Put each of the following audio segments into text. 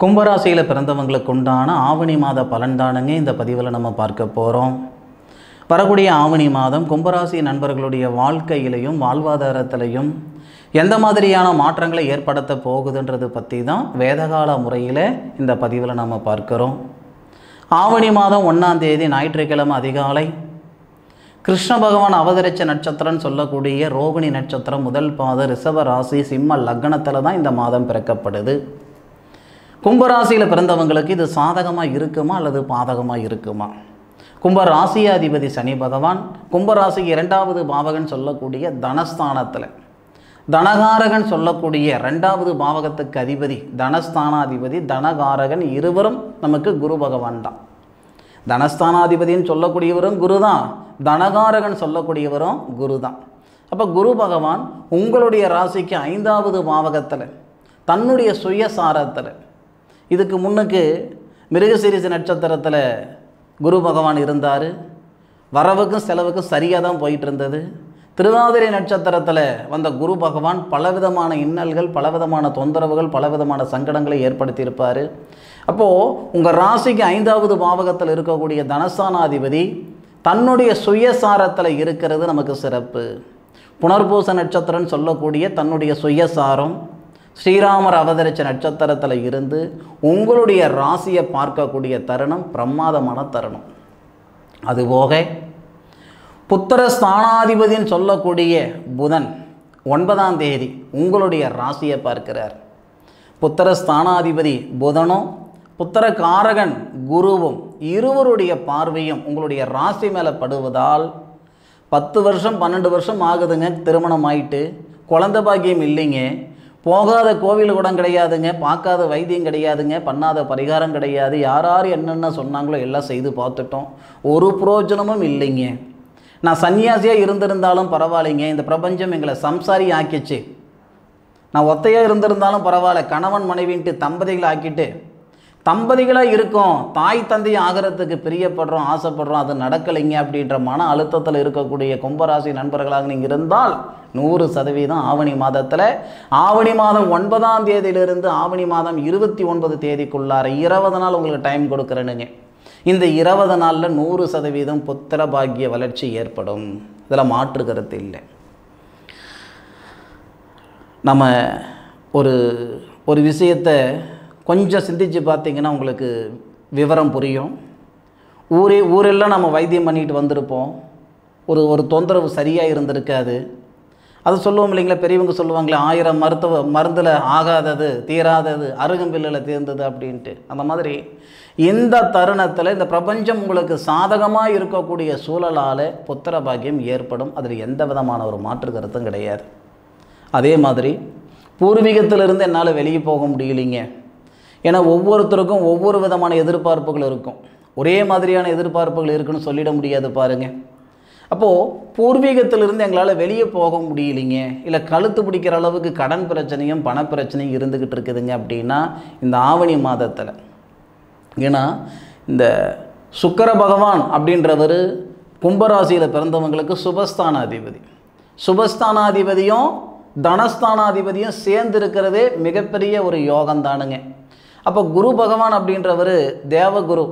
கும்பராசியில் பிறந்தவங்களுக்கு உண்டான ஆவணி மாத பலன்தானுங்க இந்த பதிவில் நம்ம பார்க்க போகிறோம். வரக்கூடிய ஆவணி மாதம் கும்பராசி நண்பர்களுடைய வாழ்க்கையிலையும் வாழ்வாதாரத்திலையும் எந்த மாதிரியான மாற்றங்களை ஏற்படுத்த போகுதுன்றது பற்றி தான் வேதகால முறையில் இந்த பதிவில் நம்ம பார்க்குறோம். ஆவணி மாதம் 1ஆம் தேதி ஞாயிற்றுக்கிழமை அதிகாலை கிருஷ்ண பகவான் அவதரித்த நட்சத்திரம்னு சொல்லக்கூடிய ரோகிணி நட்சத்திரம் முதல் பாத ரிஷப ராசி சிம்ம லக்னத்தில் தான் இந்த மாதம் பிறக்கப்படுது. கும்பராசியில் பிறந்தவங்களுக்கு இது சாதகமாக இருக்குமா அல்லது பாதகமாக இருக்குமா? கும்பராசியாதிபதி சனி பகவான் கும்பராசிக்கு 2வது பாவகன் சொல்லக்கூடிய தனஸ்தானத்தில், தனகாரகன் சொல்லக்கூடிய 2வது பாவகத்துக்கு அதிபதி தனஸ்தானாதிபதி தனகாரகன் இருவரும் நமக்கு குரு பகவான் தான். தனஸ்தானாதிபதின்னு சொல்லக்கூடியவரும் குரு தான், தனகாரகன் சொல்லக்கூடியவரும் குரு தான். அப்போ குரு பகவான் உங்களுடைய ராசிக்கு 5வது பாவகத்தில் தன்னுடைய சுயசாரத்தில், இதுக்கு முன்னுக்கு மிருகசீரிஷ நட்சத்திரத்தில் குரு பகவான் இருந்தார். வரவுக்கும் செலவுக்கும் சரியாக தான் போயிட்டு இருந்தது. திருவாதிரை நட்சத்திரத்தில் வந்த குரு பகவான் பலவிதமான இன்னல்கள், பலவிதமான தொந்தரவுகள், பலவிதமான சங்கடங்களை ஏற்படுத்தியிருப்பார். அப்போது உங்கள் ராசிக்கு 5வது பாவகத்தில் இருக்கக்கூடிய தனஸ்தானாதிபதி தன்னுடைய சுயசாரத்தில் இருக்கிறது நமக்கு சிறப்பு. புனர்பூச நட்சத்திரம்னு சொல்லக்கூடிய தன்னுடைய சுயசாரம் ஸ்ரீராமர் அவதரித்த நட்சத்திரத்தில் இருந்து உங்களுடைய ராசியை பார்க்கக்கூடிய தருணம் பிரமாதமான தருணம். அதுபோக புத்திரஸ்தானாதிபதின்னு சொல்லக்கூடிய புதன் 9ஆம் தேதி உங்களுடைய ராசியை பார்க்கிறார். புத்திரஸ்தானாதிபதி புதனும் புத்திரகாரகன் குருவும் இருவருடைய பார்வையும் உங்களுடைய ராசி மேலே படுவதால் 10 வருஷம் 12 வருஷம் ஆகுதுங்க, திருமணம் ஆயிட்டு குழந்தை பாக்கியம் இல்லைங்க, போகாத கோவில் கூட கிடையாதுங்க, பார்க்காத வைத்தியம் கிடையாதுங்க, பண்ணாத பரிகாரம் கிடையாது, யார் என்னென்ன சொன்னாங்களோ எல்லாம் செய்து பார்த்துட்டோம், ஒரு பிரயோஜனமும் இல்லைங்க. நான் சன்னியாசியாக இருந்திருந்தாலும் பரவாயில்லைங்க, இந்த பிரபஞ்சம் எங்களை சம்சாரி ஆக்கிச்சு. நான் ஒத்தையாக இருந்திருந்தாலும் பரவாயில்ல, கணவன் மனைவின்ட்டு தம்பதிகளை ஆக்கிட்டு தம்பதிகளாக இருக்கோம், தாய் தந்தை ஆகிறதுக்கு பிரியப்படுறோம், ஆசைப்படுறோம், அது நடக்கலைங்க அப்படின்ற மன அழுத்தத்தில் இருக்கக்கூடிய கும்பராசி நண்பர்களாக நீங்கள் இருந்தால் 100% ஆவணி மாதத்தில், ஆவணி மாதம் 9ஆம் தேதியிலிருந்து ஆவணி மாதம் 29 தேதிக்குள்ளார 20 நாள் உங்களுக்கு டைம் கொடுக்குறேனுங்க. இந்த 20 நாளில் 100% புத்திர பாக்கிய வளர்ச்சி ஏற்படும். இதில் மாற்று கருத்து இல்லை. நம்ம ஒரு விஷயத்தை கொஞ்சம் சிந்திச்சு பார்த்திங்கன்னா உங்களுக்கு விவரம் புரியும். ஊரெல்லாம் நம்ம வைத்தியம் பண்ணிட்டு வந்திருப்போம், ஒரு தொந்தரவு சரியாக இருந்திருக்காது. அது சொல்லுவோம் இல்லைங்களா, பெரியவங்க சொல்லுவாங்களே 1000 மருந்தில் ஆகாதது தீராதது அருகம்பில்லில் தீர்ந்தது அப்படின்ட்டு. அந்த மாதிரி இந்த தருணத்தில் இந்த பிரபஞ்சம் உங்களுக்கு சாதகமாக இருக்கக்கூடிய சூழலால் புத்திர பாக்கியம் ஏற்படும். அதில் எந்த விதமான ஒரு மாற்று கருத்தும் கிடையாது. அதே மாதிரி பூர்வீகத்திலிருந்து என்னால் வெளியே போக முடியலைங்க, ஏன்னா ஒவ்வொருத்தருக்கும் ஒவ்வொரு விதமான எதிர்பார்ப்புகள் இருக்கும். ஒரே மாதிரியான எதிர்பார்ப்புகள் இருக்குன்னு சொல்லிட முடியாது பாருங்கள். அப்போது பூர்வீகத்திலிருந்து எங்களால் வெளியே போக முடியலைங்க, இல்லை கழுத்து பிடிக்கிற அளவுக்கு கடன் பிரச்சனையும் பண பிரச்சனையும் இருந்துக்கிட்டு இருக்குதுங்க அப்படின்னா இந்த ஆவணி மாதத்தில், ஏன்னா இந்த சுக்கிர பகவான் அப்படின்றவர் கும்பராசியில் பிறந்தவங்களுக்கு சுபஸ்தானாதிபதி, சுபஸ்தானாதிபதியும் தனஸ்தானாதிபதியும் சேர்ந்து இருக்கிறதே மிகப்பெரிய ஒரு யோகம்தானுங்க. அப்போ குரு பகவான் அப்படின்றவர் தேவகுரு,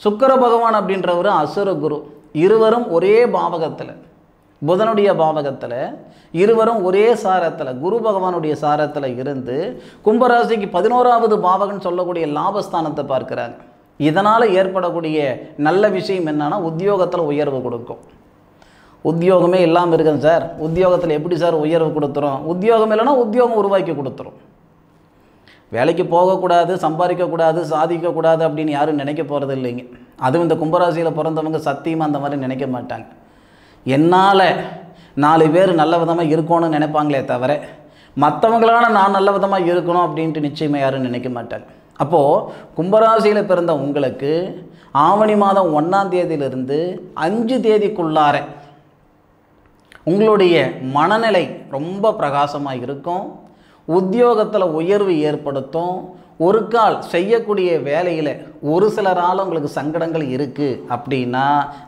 சுக்கிர பகவான் அப்படின்றவர் அசுர குரு, இருவரும் ஒரே பாவகத்தில், புதனுடைய பாவகத்தில் இருவரும் ஒரே சாரத்தில் குரு பகவானுடைய சாரத்தில் இருந்து கும்பராசிக்கு 11வது பாவகன் சொல்லக்கூடிய லாபஸ்தானத்தை பார்க்குறாங்க. இதனால் ஏற்படக்கூடிய நல்ல விஷயம் என்னன்னா உத்தியோகத்தில் உயர்வு கொடுக்கும். உத்தியோகமே இல்லாமல் இருக்குங்க சார், உத்தியோகத்தில் எப்படி சார் உயர்வு கொடுத்துரும்? உத்தியோகம் இல்லைன்னா உத்தியோகம் உருவாக்கி கொடுத்துரும். வேலைக்கு போகக்கூடாது, சம்பாதிக்கக்கூடாது, சாதிக்கக்கூடாது அப்படின்னு யாரும் நினைக்க போகிறது இல்லைங்க. அதுவும் இந்த கும்பராசியில் பிறந்தவங்க சத்தியமாக அந்த மாதிரி நினைக்க மாட்டாங்க. என்னால் 4 பேர் நல்ல விதமாக இருக்கணும்னு நினைப்பாங்களே தவிர மற்றவங்களால நான் நல்ல விதமாக இருக்கணும் அப்படின்ட்டு நிச்சயமாக யாரும் நினைக்க மாட்டாங்க. அப்போது கும்பராசியில் பிறந்த உங்களுக்கு ஆவணி மாதம் 1ஆம் தேதியிலிருந்து 5 தேதிக்குள்ளார உங்களுடைய மனநிலை ரொம்ப பிரகாசமாக இருக்கும். உத்தியோகத்தில் உயர்வு ஏற்படுத்தும். ஒரு கால் செய்யக்கூடிய வேலையில் ஒரு சிலரால் உங்களுக்கு சங்கடங்கள் இருக்குது அப்படின்னா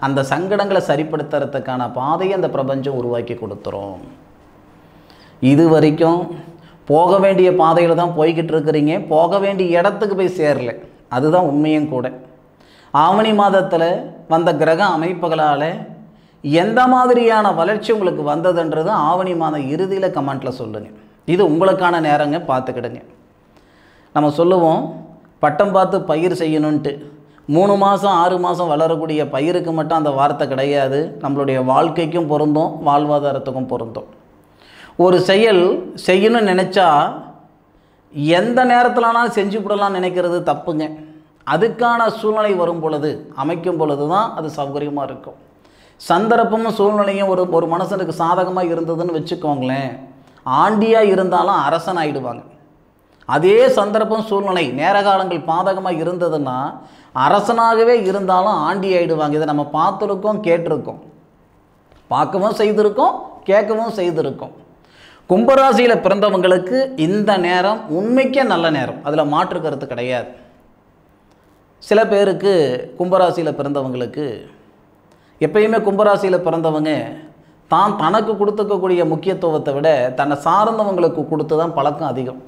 அந்த சங்கடங்களை சரிப்படுத்துறதுக்கான பாதையை அந்த பிரபஞ்சம் உருவாக்கி கொடுத்துரும். இது வரைக்கும் போக வேண்டிய பாதையில் தான் போய்கிட்டு இருக்கிறீங்க, போக வேண்டிய இடத்துக்கு போய் சேரல. அதுதான் உண்மையும் கூட. ஆவணி மாதத்தில் வந்த கிரக அமைப்புகளால் எந்த மாதிரியான வளர்ச்சி உங்களுக்கு வந்ததுன்றது ஆவணி மாதம் இறுதியில் கமெண்ட்டில் சொல்லுங்கள். இது உங்களுக்கான நேரங்க, பார்த்துக்கிடுங்க. நம்ம சொல்லுவோம் பட்டம் பார்த்து பயிர் செய்யணுன்ட்டு. 3 மாதம் 6 மாதம் வளரக்கூடிய பயிருக்கு மட்டும் அந்த வார்த்தை கிடையாது. நம்மளுடைய வாழ்க்கைக்கும் பொருந்தும், வாழ்வாதாரத்துக்கும் பொருந்தும். ஒரு செயல் செய்யணும்னு நினச்சா எந்த நேரத்திலனாலும் செஞ்சு விடலாம்னு நினைக்கிறது தப்புங்க. அதுக்கான சூழ்நிலை வரும் பொழுது, அமைக்கும் பொழுது தான் அது சௌகரியமாக இருக்கும். சந்தர்ப்பமும் சூழ்நிலையும் ஒரு மனுஷனுக்கு சாதகமாக இருந்ததுன்னு வச்சுக்கோங்களேன், ஆண்டியாக இருந்தாலும் அரசன் ஆகிடுவாங்க. அதே சந்தர்ப்பம் சூழ்நிலை நேர காலங்கள் பாதகமாக இருந்ததுன்னா அரசனாகவே இருந்தாலும் ஆண்டி ஆகிடுவாங்க. இதை நம்ம பார்த்துருக்கோம், கேட்டிருக்கோம், பார்க்கவும் செய்திருக்கோம், கேட்கவும் செய்திருக்கோம். கும்பராசியில் பிறந்தவங்களுக்கு இந்த நேரம் உண்மைக்கே நல்ல நேரம், அதில் மாற்று கருத்து கிடையாது. சில பேருக்கு கும்பராசியில் பிறந்தவங்களுக்கு எப்பயுமே கும்பராசியில் பிறந்தவங்க தனக்கு கொடுத்துக்கக்கூடிய முக்கியத்துவத்தை விட தன்னை சார்ந்தவங்களுக்கு கொடுத்து தான் பழக்கம் அதிகம்.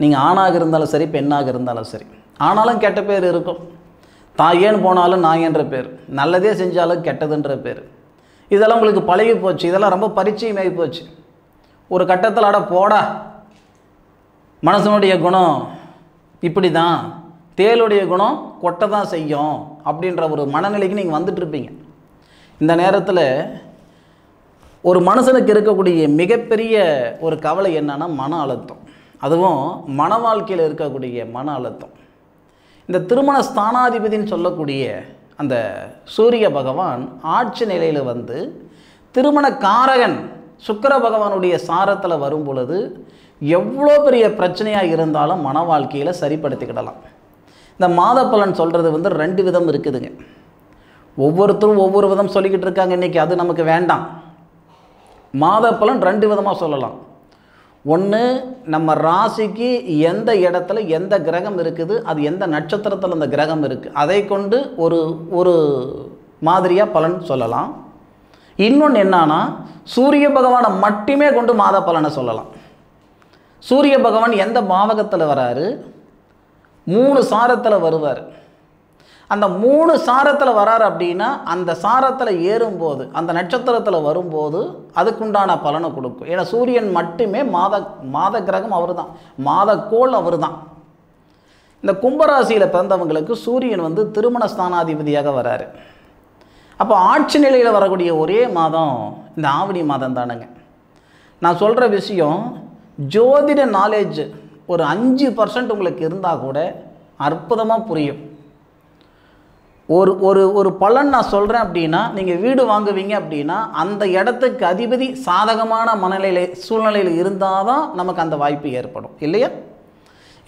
நீங்கள் ஆணாக இருந்தாலும் சரி, பெண்ணாக இருந்தாலும் சரி. ஆனாலும் கெட்ட பேர் இருக்கும். ஏன் போனாலும் நான் என்ற பேர், நல்லதே செஞ்சாலும் கெட்டதுன்ற பேர், இதெல்லாம் உங்களுக்கு பழகி போச்சு. இதெல்லாம் ரொம்ப பரிச்சயமாகி போச்சு. ஒரு கட்டத்தில் அட போடா, மனுஷனுடைய குணம் இப்படி தான், தேளுடைய குணம் கொட்டை தான் செய்யும் அப்படின்ற ஒரு மனநிலைக்கு நீங்கள் வந்துட்டுருப்பீங்க. இந்த நேரத்தில் ஒரு மனுஷனுக்கு இருக்கக்கூடிய மிகப்பெரிய ஒரு கவலை என்னன்னா மன அழுத்தம். அதுவும் மன வாழ்க்கையில் இருக்கக்கூடிய மன அழுத்தம். இந்த திருமண ஸ்தானாதிபதினு சொல்லக்கூடிய அந்த சூரிய பகவான் ஆட்சி நிலையில் வந்து திருமண காரகன் சுக்கிர பகவானுடைய சாரத்தில் வரும் பொழுது எவ்வளோ பெரிய பிரச்சனையாக இருந்தாலும் மன வாழ்க்கையில் சரிப்படுத்திக்கிடலாம். இந்த மாத பலன் சொல்கிறது வந்து 2 விதம் இருக்குதுங்க. ஒவ்வொருத்தரும் ஒவ்வொரு விதம் சொல்லிக்கிட்டு இருக்காங்க இன்றைக்கி. அது நமக்கு வேண்டாம். மாத பலன் 2 விதமாக சொல்லலாம். ஒன்று, நம்ம ராசிக்கு எந்த இடத்துல எந்த கிரகம் இருக்குது, அது எந்த நட்சத்திரத்தில் அந்த கிரகம் இருக்குது, அதை கொண்டு ஒரு மாதிரியாக பலன் சொல்லலாம். இன்னொன்று என்னன்னா, சூரிய பகவானை மட்டுமே கொண்டு மாத பலனை சொல்லலாம். சூரிய பகவான் எந்த பாவகத்தில் வராரு, 3 சாரத்தில் வருவார். அந்த 3 சாரத்தில் வராரு அப்படின்னா அந்த சாரத்தில் ஏறும்போது, அந்த நட்சத்திரத்தில் வரும்போது அதுக்குண்டான பலனை கொடுக்கும். ஏன்னா சூரியன் மட்டுமே மாத கிரகம் அவர் தான், மாதக்கோள் அவர் தான். இந்த கும்பராசியில் பிறந்தவங்களுக்கு சூரியன் வந்து திருமண ஸ்தானாதிபதியாக வராரு. அப்போ ஆட்சி நிலையில் வரக்கூடிய ஒரே மாதம் இந்த ஆவணி மாதம் தானுங்க. நான் சொல்கிற விஷயம் ஜோதிட நாலேஜ் ஒரு 5% உங்களுக்கு இருந்தால் கூட அற்புதமாக புரியும். ஒரு பலன் நான் சொல்கிறேன் அப்படின்னா, நீங்கள் வீடு வாங்குவீங்க அப்படின்னா அந்த இடத்துக்கு அதிபதி சாதகமான சூழ்நிலையில் இருந்தால் தான் நமக்கு அந்த வாய்ப்பு ஏற்படும் இல்லையா?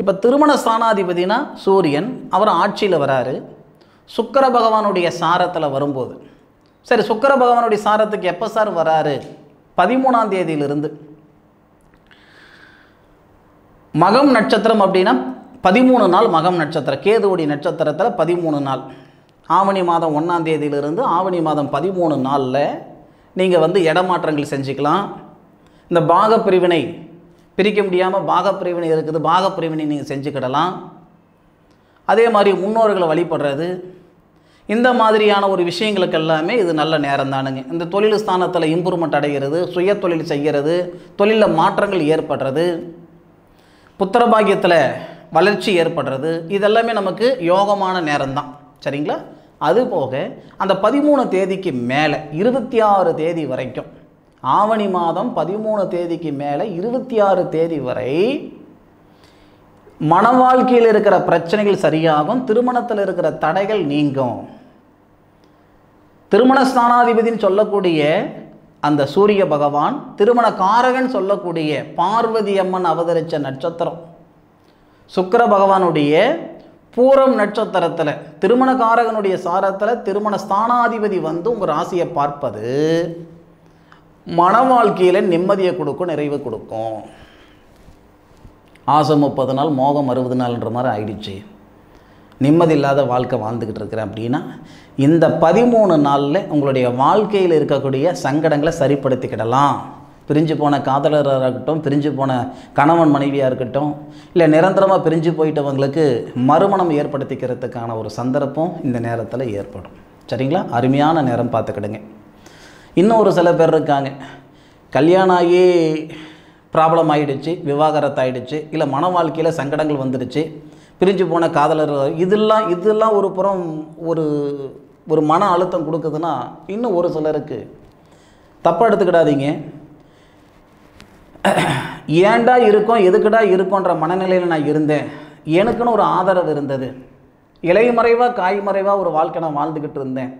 இப்போ திருமண ஸ்தானாதிபதினா சூரியன், அவர் ஆட்சியில் வராரு சுக்கிர பகவானுடைய சாரத்தில் வரும்போது. சரி, சுக்கிர பகவானுடைய சாரத்துக்கு எப்போ சார் வராரு? 13ஆம் தேதியிலிருந்து. மகம் நட்சத்திரம் அப்படின்னா 13 நாள் மகம் நட்சத்திரம், கேதுவுடைய நட்சத்திரத்தில் 13 நாள். ஆவணி மாதம் 1ஆம் தேதியிலிருந்து ஆவணி மாதம் 13 நாளில் நீங்கள் வந்து இடமாற்றங்கள் செஞ்சுக்கலாம். இந்த பாகப்பிரிவினை பிரிக்க முடியாமல் பாகப்பிரிவினை இருக்குது, பாகப்பிரிவினை நீங்கள் செஞ்சுக்கிடலாம். அதே மாதிரி முன்னோர்களை வழிபடுறது, இந்த மாதிரியான ஒரு விஷயங்களுக்கு எல்லாமே இது நல்ல நேரம் தானுங்க. இந்த தொழில் ஸ்தானத்தில் இம்ப்ரூவ்மெண்ட் அடைகிறது, சுய தொழில் செய்கிறது, தொழிலில் மாற்றங்கள் ஏற்படுறது, புத்திரபாகியத்தில் வளர்ச்சி ஏற்படுறது, இதெல்லாமே நமக்கு யோகமான நேரம்தான். சரிங்களா? அதுபோக அந்த 13 தேதிக்கு மேலே 26 தேதி வரைக்கும், ஆவணி மாதம் 13 தேதிக்கு மேலே 26 தேதி வரை மன வாழ்க்கையில் இருக்கிற பிரச்சனைகள் சரியாகும், திருமணத்தில் இருக்கிற தடைகள் நீங்கும். திருமண ஸ்தானாதிபதினு சொல்லக்கூடிய அந்த சூரிய பகவான், திருமண காரகன் சொல்லக்கூடிய பார்வதி அம்மன் அவதரித்த நட்சத்திரம் சுக்கிர பகவானுடைய பூரம் நட்சத்திரத்தில் திருமண காரகனுடைய சாரத்தில் திருமண ஸ்தானாதிபதி வந்து உங்கள் ராசியை பார்ப்பது மன வாழ்க்கையில் நிம்மதியை கொடுக்கும், நிறைவு கொடுக்கும். ஆசை 30 நாள் மோகம் 60 நாள்ன்ற மாதிரி ஆயிடுச்சு, நிம்மதி இல்லாத வாழ்க்கை வாழ்ந்துக்கிட்டு இருக்கிறேன் அப்படின்னா இந்த 13 நாளில் உங்களுடைய வாழ்க்கையில் இருக்கக்கூடிய சங்கடங்களை சரிப்படுத்திக்கிடலாம். பிரிஞ்சு போன காதலராக இருக்கட்டும், பிரிஞ்சு போன கணவன் மனைவியாக இருக்கட்டும், இல்லை நிரந்தரமாக பிரிஞ்சு போயிட்டவங்களுக்கு மறுமணம் ஏற்படுத்திக்கிறதுக்கான ஒரு சந்தர்ப்பம் இந்த நேரத்தில் ஏற்படும். சரிங்களா? அருமையான நேரம் பார்த்துக்கிடுங்க. இன்னும் ஒரு சில பேர் இருக்காங்க, கல்யாணம் ஆகி ப்ராப்ளம் ஆகிடுச்சு, விவாகரத்து ஆகிடுச்சு, இல்லை மன வாழ்க்கையில் சங்கடங்கள் வந்துடுச்சு, பிரிஞ்சு போன காதலர், இதெல்லாம் ஒரு புறம் ஒரு மன அழுத்தம் கொடுக்குதுன்னா, இன்னும் ஒரு சிலருக்கு தப்பாக எடுத்துக்கிடாதீங்க, ஏன்டா இருக்கோம், எதுக்குடா இருக்கோன்ற மனநிலையில் நான் இருந்தேன், எனக்குன்னு ஒரு ஆதரவு இருந்தது, இலைமறைவாக காய்மறைவாக ஒரு வாழ்க்கை நான் வாழ்ந்துக்கிட்டு இருந்தேன்,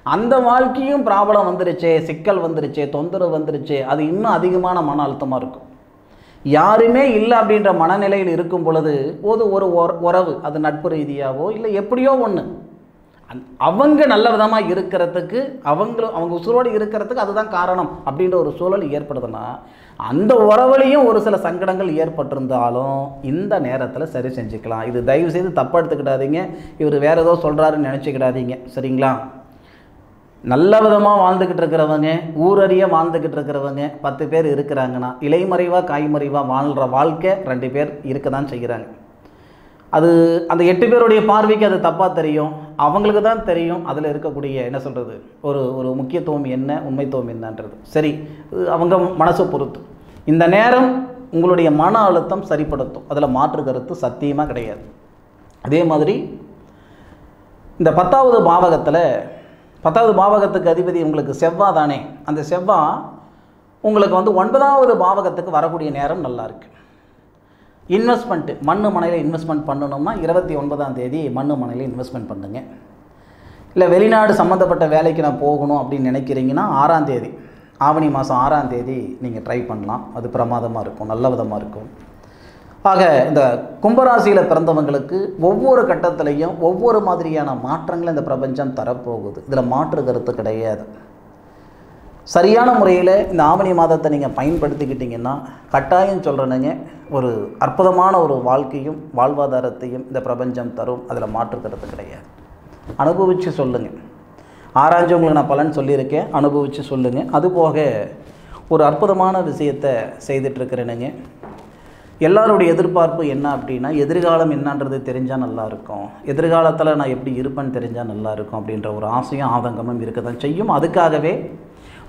அந்த வாழ்க்கையும் ப்ராப்ளம் வந்துருச்சே, சிக்கல் வந்துருச்சே, தொந்தரவு வந்துருச்சே, அது இன்னும் அதிகமான மன அழுத்தமாக இருக்கும். யாருமே இல்லை அப்படின்ற மனநிலையில் இருக்கும் பொழுது ஒரு உறவு, அது நட்பு ரீதியாகவோ இல்லை எப்படியோ ஒன்று, அவங்க நல்ல விதமாக இருக்கிறதுக்கு, அவங்க உசுரோடு இருக்கிறதுக்கு அதுதான் காரணம் அப்படின்ற ஒரு சூழல் ஏற்படுதுன்னா, அந்த உறவுலையும் ஒரு சில சங்கடங்கள் ஏற்பட்டிருந்தாலும் இந்த நேரத்தில் சரி செஞ்சுக்கலாம். இது தயவு செய்து தப்பாக எடுத்துக்கிடாதீங்க, இவர் வேறு ஏதோ சொல்கிறாருன்னு நினச்சிக்கிடாதீங்க. சரிங்களா? நல்ல விதமாக வாழ்ந்துக்கிட்டு இருக்கிறவங்க, ஊரறிய வாழ்ந்துக்கிட்டு இருக்கிறவங்க 10 பேர் இருக்கிறாங்கன்னா, இலைமறைவாக காய்மறைவாக வாழ்கிற வாழ்க்கை 2 பேர் இருக்க தான் செய்கிறாங்க. அது அந்த 8 பேருடைய பார்வைக்கு அது தப்பாக தெரியும், அவங்களுக்கு தான் தெரியும் அதில் இருக்கக்கூடிய என்ன சொல்கிறது ஒரு முக்கியத்துவம் என்ன, உண்மைத்துவம் என்னன்றது. சரி, அவங்க மனசை பொறுத்து. இந்த நேரம் உங்களுடைய மன அழுத்தம் சரிப்படுத்தும், அதில் மாற்று கருத்து சத்தியமாக கிடையாது. அதே மாதிரி இந்த 10வது பாவகத்தில், 10வது பாவகத்துக்கு அதிபதி உங்களுக்கு செவ்வாய் தானே, அந்த செவ்வாய் உங்களுக்கு 9வது பாவகத்துக்கு வரக்கூடிய நேரம் நல்லா இருக்குது. இன்வெஸ்ட்மெண்ட்டு, மண்ணு மனையில் இன்வெஸ்ட்மெண்ட் பண்ணணும்னா 29ஆம் தேதி மண்ணு மனையில் இன்வெஸ்ட்மெண்ட் பண்ணுங்க. இல்லை வெளிநாடு சம்மந்தப்பட்ட வேலைக்கு நான் போகணும் அப்படின்னு நினைக்கிறீங்கன்னா 6ஆம் தேதி, ஆவணி மாதம் 6ஆம் தேதி நீங்கள் ட்ரை பண்ணலாம். அது பிரமாதமாக இருக்கும், நல்ல விதமாக இருக்கும். ஆக இந்த கும்பராசியில் பிறந்தவங்களுக்கு ஒவ்வொரு கட்டத்திலையும் ஒவ்வொரு மாதிரியான மாற்றங்களை இந்த பிரபஞ்சம் தரப்போகுது, இதில் மாற்று கருத்து கிடையாது. சரியான முறையில் இந்த ஆவணி மாதத்தை நீங்கள் பயன்படுத்திக்கிட்டிங்கன்னா கட்டாயம் சொல்கிறேனுங்க, ஒரு அற்புதமான ஒரு வாழ்க்கையும் வாழ்வாதாரத்தையும் இந்த பிரபஞ்சம் தரும், அதில் மாற்று கருத்து கிடையாது. அனுபவித்து சொல்லுங்கள். ஆராய்ச்சி உங்களுக்கு நான் பலன் சொல்லியிருக்கேன், அனுபவித்து சொல்லுங்கள். அதுபோக ஒரு அற்புதமான விஷயத்தை செய்துட்ருக்கிறேனுங்க. எல்லாருடைய எதிர்பார்ப்பு என்ன அப்படின்னா, எதிர்காலம் என்னன்றது தெரிஞ்சால் நல்லாயிருக்கும், எதிர்காலத்தில் நான் எப்படி இருப்பேன்னு தெரிஞ்சால் நல்லாயிருக்கும் அப்படின்ற ஒரு ஆசையும் ஆதங்கமும் இருக்க தான் செய்யும். அதுக்காகவே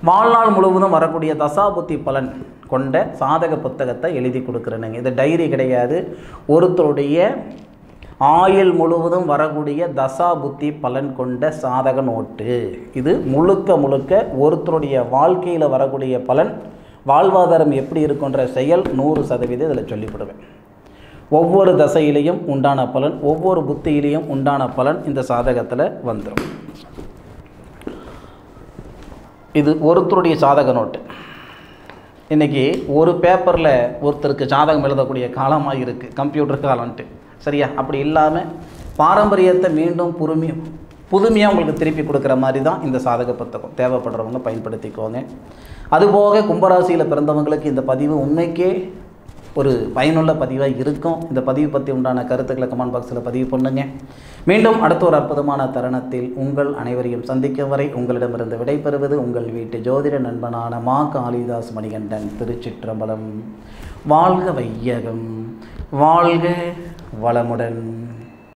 வாழ்நாள் முழுவதும் வரக்கூடிய தசாபுத்தி பலன் கொண்ட சாதக புத்தகத்தை எழுதி கொடுக்குறேனுங்க. இது டைரி கிடையாது, ஒருத்தருடைய ஆயுள் முழுவதும் வரக்கூடிய தசாபுத்தி பலன் கொண்ட சாதக நோட்டு. இது முழுக்க ஒருத்தருடைய வாழ்க்கையில் வரக்கூடிய பலன், வாழ்வாதாரம் எப்படி இருக்குன்ற செயல் 100% இதில் சொல்லிவிடுவேன். ஒவ்வொரு தசையிலையும் உண்டான பலன், ஒவ்வொரு புத்தியிலையும் உண்டான பலன் இந்த சாதகத்தில் வந்துடும். இது ஒருத்தருடைய சாதக நோட்டு. இன்றைக்கி ஒரு பேப்பரில் ஒருத்தருக்கு ஜாதகம் எழுதக்கூடிய காலமாக இருக்குது, கம்ப்யூட்டர் காலன்ட்டு. சரியா? அப்படி இல்லாமல் பாரம்பரியத்தை மீண்டும் புதுமையாக உங்களுக்கு திருப்பி கொடுக்குற மாதிரி தான் இந்த சாதக புத்தகம். தேவைப்படுறவங்க பயன்படுத்திக்கோங்க. அதுபோக கும்பராசியில் பிறந்தவங்களுக்கு இந்த பதிவு உண்மைக்கே ஒரு பயனுள்ள பதிவாக இருக்கும். இந்த பதிவு பற்றி உண்டான கருத்துக்களை கமெண்ட் பாக்ஸில் பதிவு பண்ணுங்க. மீண்டும் அடுத்த ஒரு அற்புதமான தருணத்தில் உங்கள் அனைவரையும் சந்திக்கும் வரை உங்களிடமிருந்து விடைபெறுவது உங்கள் வீட்டு ஜோதிட நண்பனான மா காளிதாஸ் மணிகண்டன். திருச்சிற்றம்பலம். வாழ்க வையகம், வாழ்க வளமுடன்.